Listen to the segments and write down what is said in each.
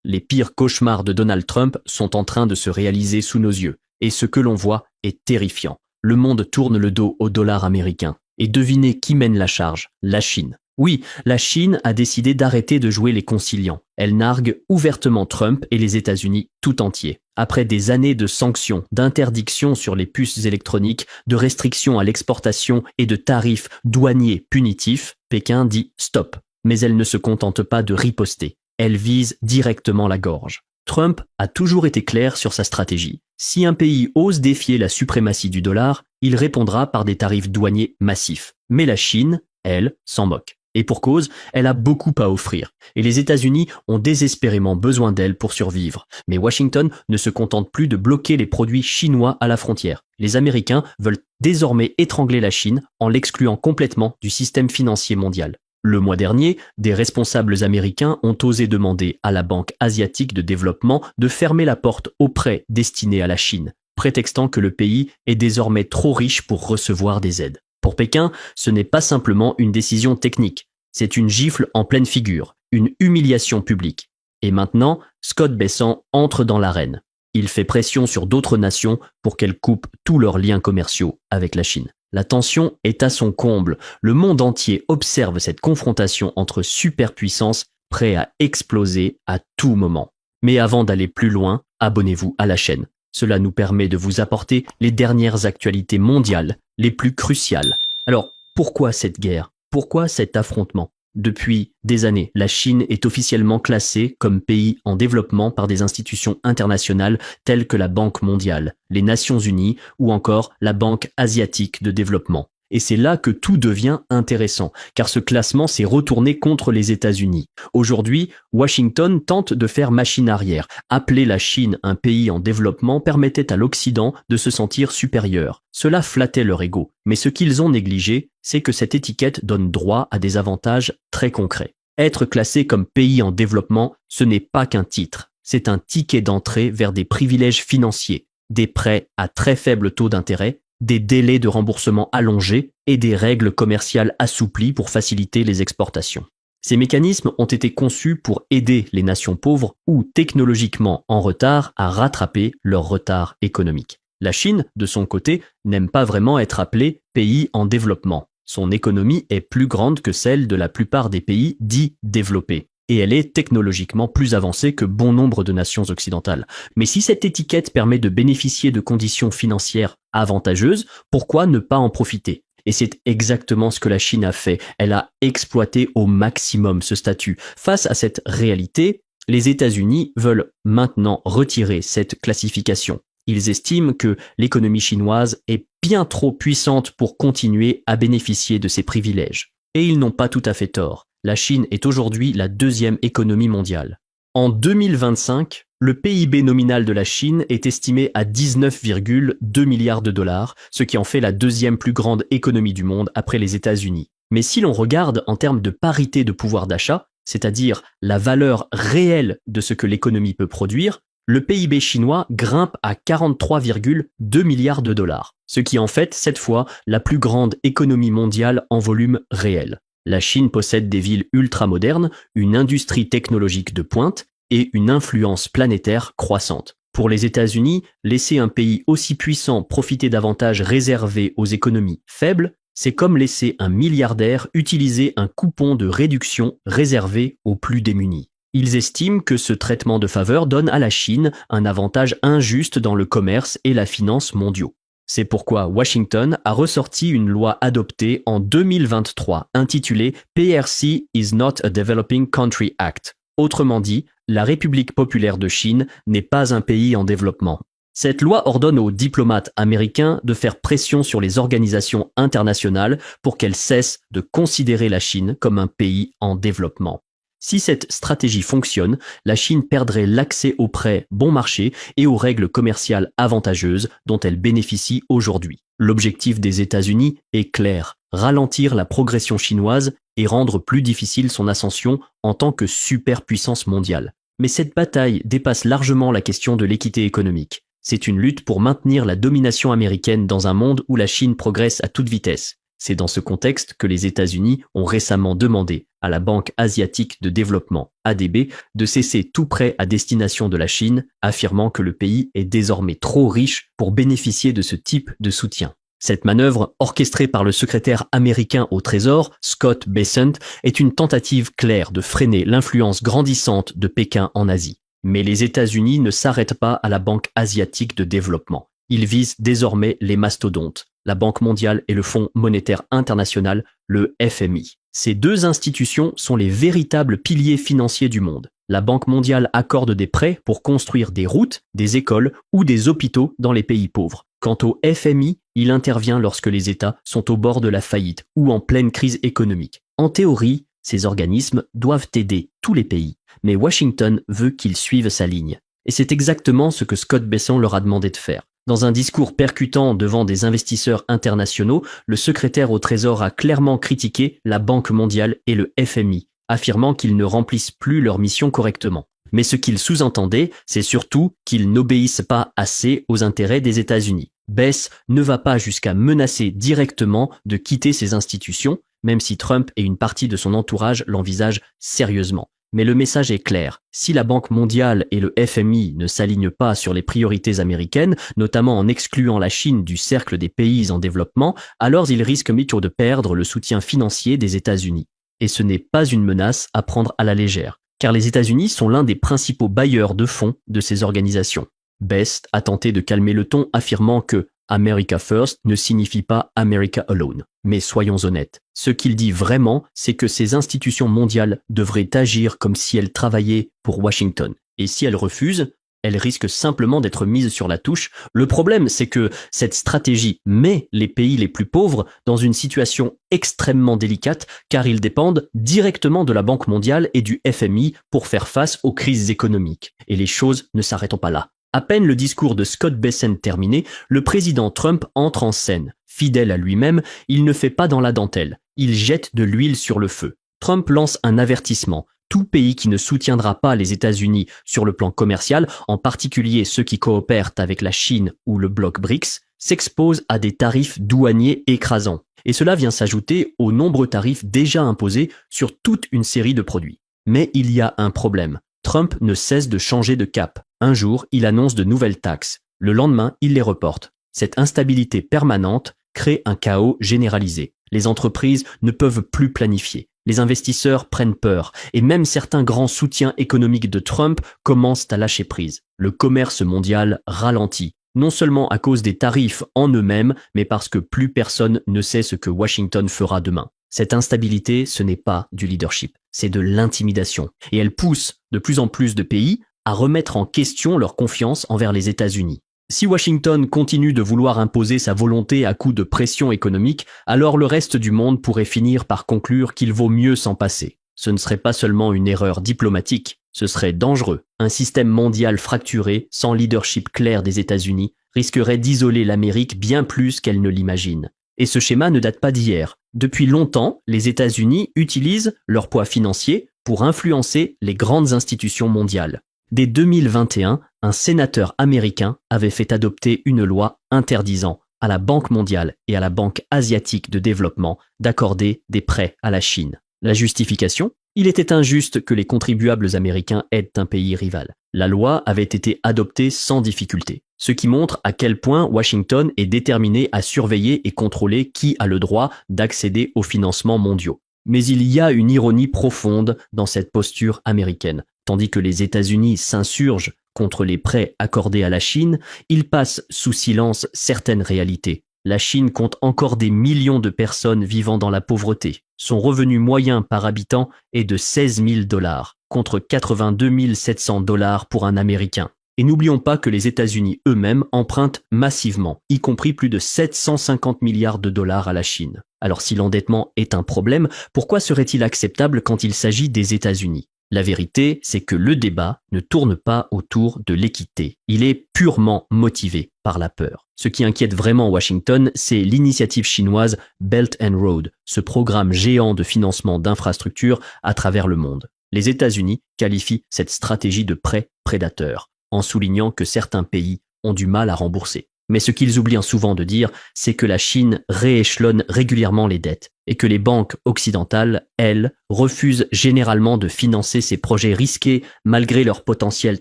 Les pires cauchemars de Donald Trump sont en train de se réaliser sous nos yeux. Et ce que l'on voit est terrifiant. Le monde tourne le dos au dollar américain. Et devinez qui mène la charge? La Chine. Oui, la Chine a décidé d'arrêter de jouer les conciliants. Elle nargue ouvertement Trump et les États-Unis tout entiers. Après des années de sanctions, d'interdictions sur les puces électroniques, de restrictions à l'exportation et de tarifs douaniers punitifs, Pékin dit stop. Mais elle ne se contente pas de riposter. Elle vise directement la gorge. Trump a toujours été clair sur sa stratégie. Si un pays ose défier la suprématie du dollar, il répondra par des tarifs douaniers massifs. Mais la Chine, elle, s'en moque. Et pour cause, elle a beaucoup à offrir. Et les États-Unis ont désespérément besoin d'elle pour survivre. Mais Washington ne se contente plus de bloquer les produits chinois à la frontière. Les Américains veulent désormais étrangler la Chine en l'excluant complètement du système financier mondial. Le mois dernier, des responsables américains ont osé demander à la Banque asiatique de développement de fermer la porte aux prêts destinés à la Chine, prétextant que le pays est désormais trop riche pour recevoir des aides. Pour Pékin, ce n'est pas simplement une décision technique, c'est une gifle en pleine figure, une humiliation publique. Et maintenant, Scott Bessent entre dans l'arène. Il fait pression sur d'autres nations pour qu'elles coupent tous leurs liens commerciaux avec la Chine. La tension est à son comble. Le monde entier observe cette confrontation entre superpuissances prêtes à exploser à tout moment. Mais avant d'aller plus loin, abonnez-vous à la chaîne. Cela nous permet de vous apporter les dernières actualités mondiales, les plus cruciales. Alors, pourquoi cette guerre? Pourquoi cet affrontement? Depuis des années, la Chine est officiellement classée comme pays en développement par des institutions internationales telles que la Banque mondiale, les Nations unies ou encore la Banque asiatique de développement. Et c'est là que tout devient intéressant, car ce classement s'est retourné contre les États-Unis. Aujourd'hui, Washington tente de faire machine arrière. Appeler la Chine un pays en développement permettait à l'Occident de se sentir supérieur. Cela flattait leur ego. Mais ce qu'ils ont négligé, c'est que cette étiquette donne droit à des avantages très concrets. Être classé comme pays en développement, ce n'est pas qu'un titre. C'est un ticket d'entrée vers des privilèges financiers, des prêts à très faible taux d'intérêt, des délais de remboursement allongés et des règles commerciales assouplies pour faciliter les exportations. Ces mécanismes ont été conçus pour aider les nations pauvres ou technologiquement en retard à rattraper leur retard économique. La Chine, de son côté, n'aime pas vraiment être appelée pays en développement. Son économie est plus grande que celle de la plupart des pays dits développés. Et elle est technologiquement plus avancée que bon nombre de nations occidentales. Mais si cette étiquette permet de bénéficier de conditions financières avantageuses, pourquoi ne pas en profiter? Et c'est exactement ce que la Chine a fait. Elle a exploité au maximum ce statut. Face à cette réalité, les États-Unis veulent maintenant retirer cette classification. Ils estiment que l'économie chinoise est bien trop puissante pour continuer à bénéficier de ces privilèges. Et ils n'ont pas tout à fait tort. La Chine est aujourd'hui la deuxième économie mondiale. En 2025, le PIB nominal de la Chine est estimé à 19,2 milliards de dollars, ce qui en fait la deuxième plus grande économie du monde après les États-Unis. Mais si l'on regarde en termes de parité de pouvoir d'achat, c'est-à-dire la valeur réelle de ce que l'économie peut produire, le PIB chinois grimpe à 43,2 milliards de dollars, ce qui en fait cette fois la plus grande économie mondiale en volume réel. La Chine possède des villes ultra-modernes, une industrie technologique de pointe et une influence planétaire croissante. Pour les États-Unis, laisser un pays aussi puissant profiter d'avantages réservés aux économies faibles, c'est comme laisser un milliardaire utiliser un coupon de réduction réservé aux plus démunis. Ils estiment que ce traitement de faveur donne à la Chine un avantage injuste dans le commerce et la finance mondiaux. C'est pourquoi Washington a ressorti une loi adoptée en 2023 intitulée PRC is not a Developing Country Act. Autrement dit, la République populaire de Chine n'est pas un pays en développement. Cette loi ordonne aux diplomates américains de faire pression sur les organisations internationales pour qu'elles cessent de considérer la Chine comme un pays en développement. Si cette stratégie fonctionne, la Chine perdrait l'accès aux prêts bon marché et aux règles commerciales avantageuses dont elle bénéficie aujourd'hui. L'objectif des États-Unis est clair, ralentir la progression chinoise et rendre plus difficile son ascension en tant que superpuissance mondiale. Mais cette bataille dépasse largement la question de l'équité économique. C'est une lutte pour maintenir la domination américaine dans un monde où la Chine progresse à toute vitesse. C'est dans ce contexte que les États-Unis ont récemment demandé à la Banque asiatique de développement, ADB, de cesser tout prêt à destination de la Chine, affirmant que le pays est désormais trop riche pour bénéficier de ce type de soutien. Cette manœuvre, orchestrée par le secrétaire américain au Trésor, Scott Bessent, est une tentative claire de freiner l'influence grandissante de Pékin en Asie. Mais les États-Unis ne s'arrêtent pas à la Banque asiatique de développement. Ils visent désormais les mastodontes, la Banque mondiale et le Fonds monétaire international, le FMI. Ces deux institutions sont les véritables piliers financiers du monde. La Banque mondiale accorde des prêts pour construire des routes, des écoles ou des hôpitaux dans les pays pauvres. Quant au FMI, il intervient lorsque les États sont au bord de la faillite ou en pleine crise économique. En théorie, ces organismes doivent aider tous les pays, mais Washington veut qu'ils suivent sa ligne. Et c'est exactement ce que Scott Bessent leur a demandé de faire. Dans un discours percutant devant des investisseurs internationaux, le secrétaire au Trésor a clairement critiqué la Banque mondiale et le FMI, affirmant qu'ils ne remplissent plus leur mission correctement. Mais ce qu'il sous-entendait, c'est surtout qu'ils n'obéissent pas assez aux intérêts des États-Unis. Bess ne va pas jusqu'à menacer directement de quitter ces institutions, même si Trump et une partie de son entourage l'envisagent sérieusement. Mais le message est clair. Si la Banque mondiale et le FMI ne s'alignent pas sur les priorités américaines, notamment en excluant la Chine du cercle des pays en développement, alors ils risquent de perdre le soutien financier des États-Unis. Et ce n'est pas une menace à prendre à la légère, car les États-Unis sont l'un des principaux bailleurs de fonds de ces organisations. Best a tenté de calmer le ton, affirmant que America First ne signifie pas America Alone. Mais soyons honnêtes, ce qu'il dit vraiment, c'est que ces institutions mondiales devraient agir comme si elles travaillaient pour Washington. Et si elles refusent, elles risquent simplement d'être mises sur la touche. Le problème, c'est que cette stratégie met les pays les plus pauvres dans une situation extrêmement délicate, car ils dépendent directement de la Banque mondiale et du FMI pour faire face aux crises économiques. Et les choses ne s'arrêtent pas là. À peine le discours de Scott Bessent terminé, le président Trump entre en scène. Fidèle à lui-même, il ne fait pas dans la dentelle. Il jette de l'huile sur le feu. Trump lance un avertissement. Tout pays qui ne soutiendra pas les États-Unis sur le plan commercial, en particulier ceux qui coopèrent avec la Chine ou le bloc BRICS, s'expose à des tarifs douaniers écrasants. Et cela vient s'ajouter aux nombreux tarifs déjà imposés sur toute une série de produits. Mais il y a un problème. Trump ne cesse de changer de cap. Un jour, il annonce de nouvelles taxes. Le lendemain, il les reporte. Cette instabilité permanente crée un chaos généralisé. Les entreprises ne peuvent plus planifier. Les investisseurs prennent peur. Et même certains grands soutiens économiques de Trump commencent à lâcher prise. Le commerce mondial ralentit. Non seulement à cause des tarifs en eux-mêmes, mais parce que plus personne ne sait ce que Washington fera demain. Cette instabilité, ce n'est pas du leadership, c'est de l'intimidation. Et elle pousse de plus en plus de pays à remettre en question leur confiance envers les États-Unis. Si Washington continue de vouloir imposer sa volonté à coups de pression économique, alors le reste du monde pourrait finir par conclure qu'il vaut mieux s'en passer. Ce ne serait pas seulement une erreur diplomatique, ce serait dangereux. Un système mondial fracturé, sans leadership clair des États-Unis, risquerait d'isoler l'Amérique bien plus qu'elle ne l'imagine. Et ce schéma ne date pas d'hier. Depuis longtemps, les États-Unis utilisent leur poids financier pour influencer les grandes institutions mondiales. Dès 2021, un sénateur américain avait fait adopter une loi interdisant à la Banque mondiale et à la Banque asiatique de développement d'accorder des prêts à la Chine. La justification ? Il était injuste que les contribuables américains aident un pays rival. La loi avait été adoptée sans difficulté, ce qui montre à quel point Washington est déterminé à surveiller et contrôler qui a le droit d'accéder aux financements mondiaux. Mais il y a une ironie profonde dans cette posture américaine. Tandis que les États-Unis s'insurgent contre les prêts accordés à la Chine, ils passent sous silence certaines réalités. La Chine compte encore des millions de personnes vivant dans la pauvreté. Son revenu moyen par habitant est de 16 000 $, contre 82 700 $ pour un Américain. Et n'oublions pas que les États-Unis eux-mêmes empruntent massivement, y compris plus de 750 milliards de dollars à la Chine. Alors si l'endettement est un problème, pourquoi serait-il acceptable quand il s'agit des États-Unis ? La vérité, c'est que le débat ne tourne pas autour de l'équité. Il est purement motivé par la peur. Ce qui inquiète vraiment Washington, c'est l'initiative chinoise Belt and Road, ce programme géant de financement d'infrastructures à travers le monde. Les États-Unis qualifient cette stratégie de prêt prédateur, en soulignant que certains pays ont du mal à rembourser. Mais ce qu'ils oublient souvent de dire, c'est que la Chine rééchelonne régulièrement les dettes et que les banques occidentales, elles, refusent généralement de financer ces projets risqués malgré leur potentiel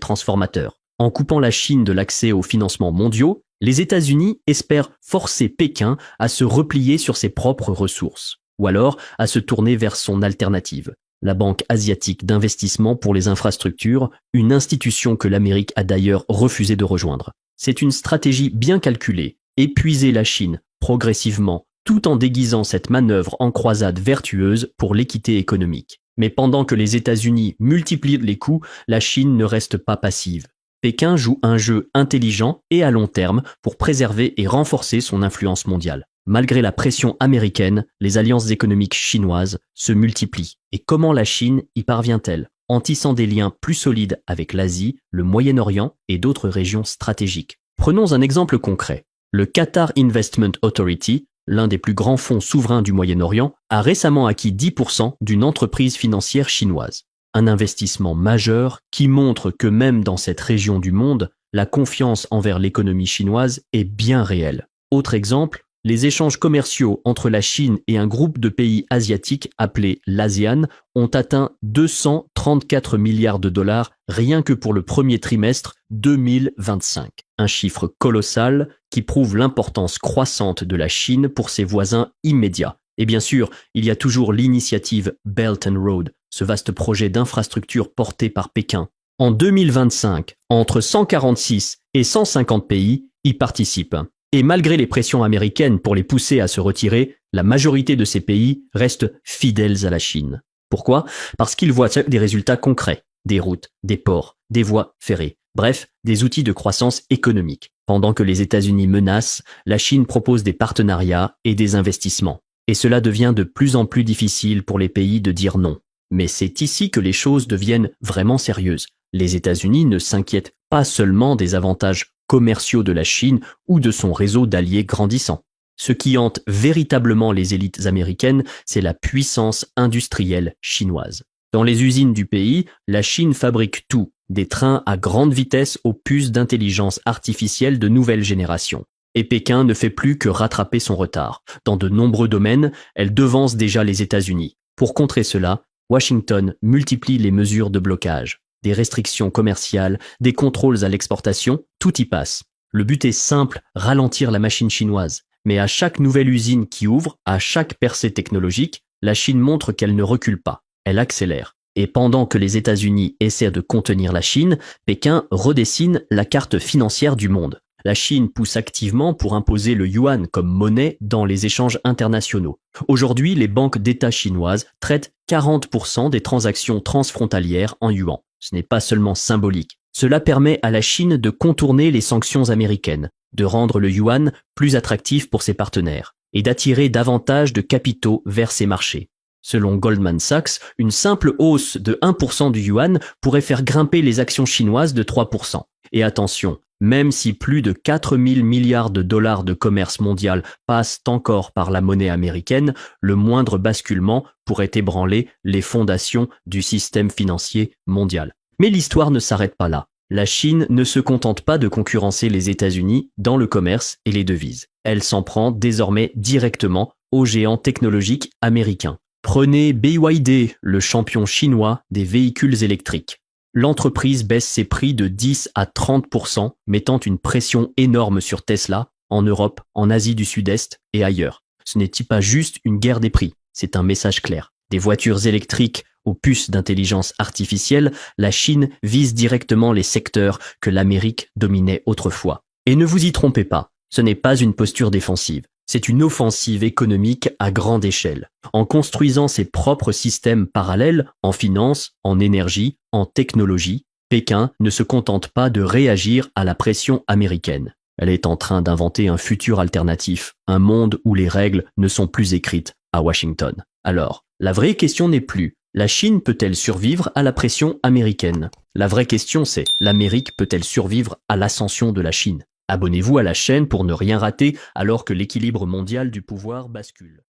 transformateur. En coupant la Chine de l'accès aux financements mondiaux, les États-Unis espèrent forcer Pékin à se replier sur ses propres ressources, ou alors à se tourner vers son alternative, la Banque asiatique d'investissement pour les infrastructures, une institution que l'Amérique a d'ailleurs refusé de rejoindre. C'est une stratégie bien calculée, épuiser la Chine progressivement, tout en déguisant cette manœuvre en croisade vertueuse pour l'équité économique. Mais pendant que les États-Unis multiplient les coûts, la Chine ne reste pas passive. Pékin joue un jeu intelligent et à long terme pour préserver et renforcer son influence mondiale. Malgré la pression américaine, les alliances économiques chinoises se multiplient. Et comment la Chine y parvient-elle? En tissant des liens plus solides avec l'Asie, le Moyen-Orient et d'autres régions stratégiques. Prenons un exemple concret. Le Qatar Investment Authority, l'un des plus grands fonds souverains du Moyen-Orient, a récemment acquis 10% d'une entreprise financière chinoise. Un investissement majeur qui montre que même dans cette région du monde, la confiance envers l'économie chinoise est bien réelle. Autre exemple, les échanges commerciaux entre la Chine et un groupe de pays asiatiques appelé l'ASEAN ont atteint 234 milliards de dollars rien que pour le premier trimestre 2025. Un chiffre colossal qui prouve l'importance croissante de la Chine pour ses voisins immédiats. Et bien sûr, il y a toujours l'initiative Belt and Road, ce vaste projet d'infrastructure porté par Pékin. En 2025, entre 146 et 150 pays y participent. Et malgré les pressions américaines pour les pousser à se retirer, la majorité de ces pays restent fidèles à la Chine. Pourquoi? Parce qu'ils voient des résultats concrets, des routes, des ports, des voies ferrées, bref, des outils de croissance économique. Pendant que les États-Unis menacent, la Chine propose des partenariats et des investissements. Et cela devient de plus en plus difficile pour les pays de dire non. Mais c'est ici que les choses deviennent vraiment sérieuses. Les États-Unis ne s'inquiètent pas seulement des avantages commerciaux de la Chine ou de son réseau d'alliés grandissant. Ce qui hante véritablement les élites américaines, c'est la puissance industrielle chinoise. Dans les usines du pays, la Chine fabrique tout, des trains à grande vitesse aux puces d'intelligence artificielle de nouvelle génération. Et Pékin ne fait plus que rattraper son retard. Dans de nombreux domaines, elle devance déjà les États-Unis. Pour contrer cela, Washington multiplie les mesures de blocage. Des restrictions commerciales, des contrôles à l'exportation, tout y passe. Le but est simple, ralentir la machine chinoise. Mais à chaque nouvelle usine qui ouvre, à chaque percée technologique, la Chine montre qu'elle ne recule pas, elle accélère. Et pendant que les États-Unis essaient de contenir la Chine, Pékin redessine la carte financière du monde. La Chine pousse activement pour imposer le yuan comme monnaie dans les échanges internationaux. Aujourd'hui, les banques d'État chinoises traitent 40% des transactions transfrontalières en yuan. Ce n'est pas seulement symbolique. Cela permet à la Chine de contourner les sanctions américaines, de rendre le yuan plus attractif pour ses partenaires et d'attirer davantage de capitaux vers ses marchés. Selon Goldman Sachs, une simple hausse de 1% du yuan pourrait faire grimper les actions chinoises de 3%. Et attention, même si plus de 4 000 milliards de dollars de commerce mondial passent encore par la monnaie américaine, le moindre basculement pourrait ébranler les fondations du système financier mondial. Mais l'histoire ne s'arrête pas là. La Chine ne se contente pas de concurrencer les États-Unis dans le commerce et les devises. Elle s'en prend désormais directement aux géants technologiques américains. Prenez BYD, le champion chinois des véhicules électriques. L'entreprise baisse ses prix de 10 à 30%, mettant une pression énorme sur Tesla, en Europe, en Asie du Sud-Est et ailleurs. Ce n'est pas juste une guerre des prix, c'est un message clair. Des voitures électriques aux puces d'intelligence artificielle, la Chine vise directement les secteurs que l'Amérique dominait autrefois. Et ne vous y trompez pas, ce n'est pas une posture défensive. C'est une offensive économique à grande échelle. En construisant ses propres systèmes parallèles, en finance, en énergie, en technologie, Pékin ne se contente pas de réagir à la pression américaine. Elle est en train d'inventer un futur alternatif, un monde où les règles ne sont plus écrites à Washington. Alors, la vraie question n'est plus: la Chine peut-elle survivre à la pression américaine? La vraie question c'est: l'Amérique peut-elle survivre à l'ascension de la Chine? Abonnez-vous à la chaîne pour ne rien rater alors que l'équilibre mondial du pouvoir bascule.